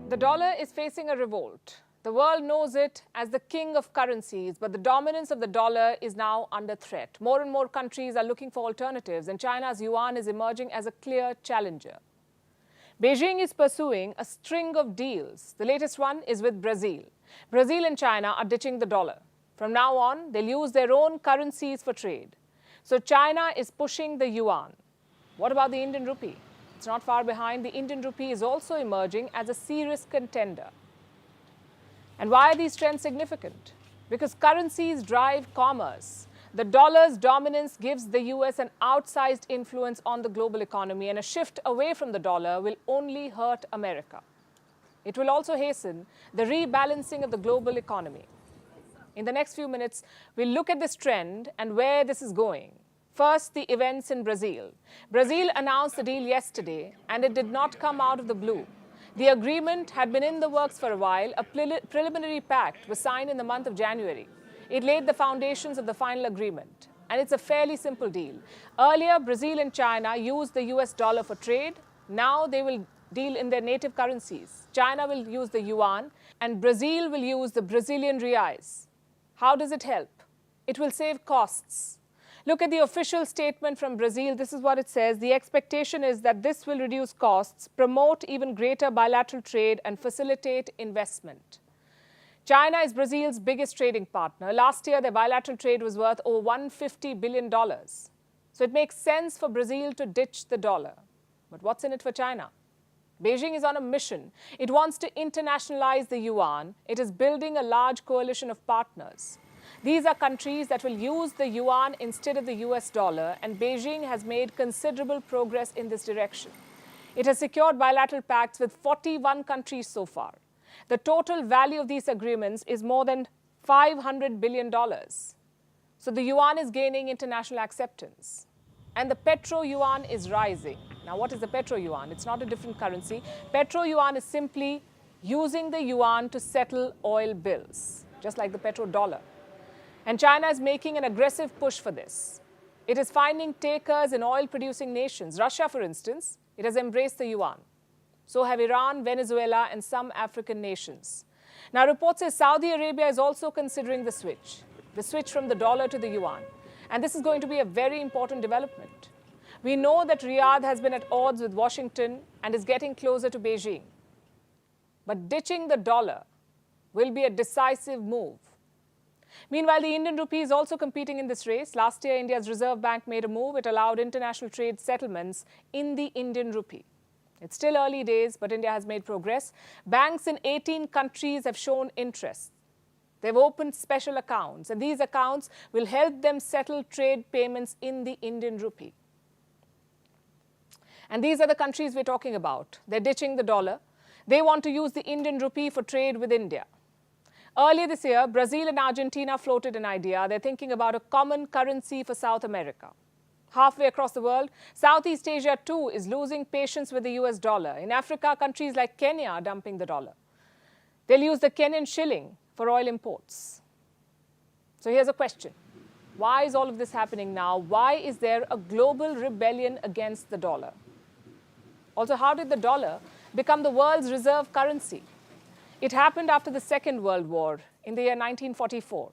The dollar is facing a revolt. The world knows it as the king of currencies, but the dominance of the dollar is now under threat. More and more countries are looking for alternatives, and China's yuan is emerging as a clear challenger. Beijing is pursuing a string of deals. The latest one is with Brazil. Brazil and China are ditching the dollar. From now on, they'll use their own currencies for trade. So China is pushing the yuan. What about the Indian rupee? It's not far behind. The Indian rupee is also emerging as a serious contender. And why are these trends significant? Because currencies drive commerce. The dollar's dominance gives the US an outsized influence on the global economy, and a shift away from the dollar will only hurt America. It will also hasten the rebalancing of the global economy. In the next few minutes, we'll look at this trend and where this is going. First, the events in Brazil. Brazil announced the deal yesterday, and it did not come out of the blue. The agreement had been in the works for a while. A preliminary pact was signed in the month of January. It laid the foundations of the final agreement, and it's a fairly simple deal. Earlier, Brazil and China used the US dollar for trade. Now they will deal in their native currencies. China will use the yuan, and Brazil will use the Brazilian reais. How does it help? It will save costs. Look at the official statement from Brazil. This is what it says. The expectation is that this will reduce costs, promote even greater bilateral trade, and facilitate investment. China is Brazil's biggest trading partner. Last year, their bilateral trade was worth over $150 billion. So it makes sense for Brazil to ditch the dollar. But what's in it for China? Beijing is on a mission. It wants to internationalize the yuan. It is building a large coalition of partners. These are countries that will use the yuan instead of the US dollar, and Beijing has made considerable progress in this direction. It has secured bilateral pacts with 41 countries so far. The total value of these agreements is more than $500 billion. So the yuan is gaining international acceptance. And the petro-yuan is rising. Now, what is the petro-yuan? It's not a different currency. Petro-yuan is simply using the yuan to settle oil bills, just like the petrodollar. And China is making an aggressive push for this. It is finding takers in oil-producing nations. Russia, for instance, it has embraced the yuan. So have Iran, Venezuela, and some African nations. Now, reports say Saudi Arabia is also considering the switch from the dollar to the yuan. And this is going to be a very important development. We know that Riyadh has been at odds with Washington and is getting closer to Beijing. But ditching the dollar will be a decisive move. Meanwhile, the Indian rupee is also competing in this race. Last year, India's Reserve Bank made a move. It allowed international trade settlements in the Indian rupee. It's still early days, but India has made progress. Banks in 18 countries have shown interest. They've opened special accounts, and these accounts will help them settle trade payments in the Indian rupee. And these are the countries we're talking about. They're ditching the dollar. They want to use the Indian rupee for trade with India. Earlier this year, Brazil and Argentina floated an idea. They're thinking about a common currency for South America. Halfway across the world, Southeast Asia too is losing patience with the US dollar. In Africa, countries like Kenya are dumping the dollar. They'll use the Kenyan shilling for oil imports. So here's a question. Why is all of this happening now? Why is there a global rebellion against the dollar? Also, how did the dollar become the world's reserve currency? It happened after the Second World War in the year 1944.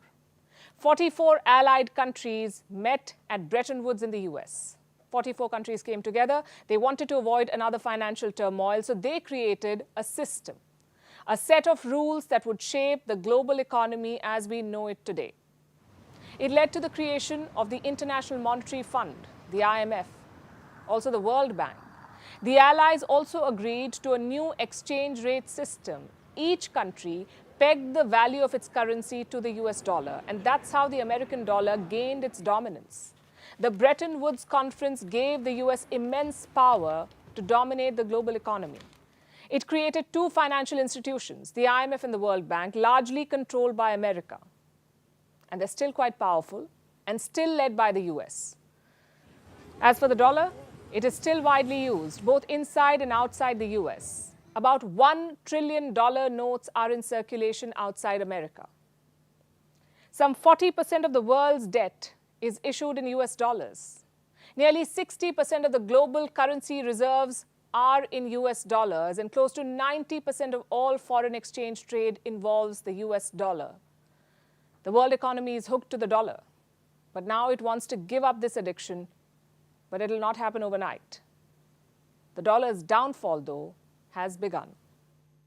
44 allied countries met at Bretton Woods in the US. 44 countries came together. They wanted to avoid another financial turmoil, so they created a system, a set of rules that would shape the global economy as we know it today. It led to the creation of the International Monetary Fund, the IMF, also the World Bank. The Allies also agreed to a new exchange rate system. Each country pegged the value of its currency to the US dollar, and that's how the American dollar gained its dominance. The Bretton Woods Conference gave the US immense power to dominate the global economy. It created two financial institutions, the IMF and the World Bank, largely controlled by America. And they're still quite powerful and still led by the US. As for the dollar, it is still widely used, both inside and outside the US. About $1 trillion notes are in circulation outside America. Some 40% of the world's debt is issued in US dollars. Nearly 60% of the global currency reserves are in US dollars, and close to 90% of all foreign exchange trade involves the US dollar. The world economy is hooked to the dollar, but now it wants to give up this addiction, but it will not happen overnight. The dollar's downfall, though, has begun.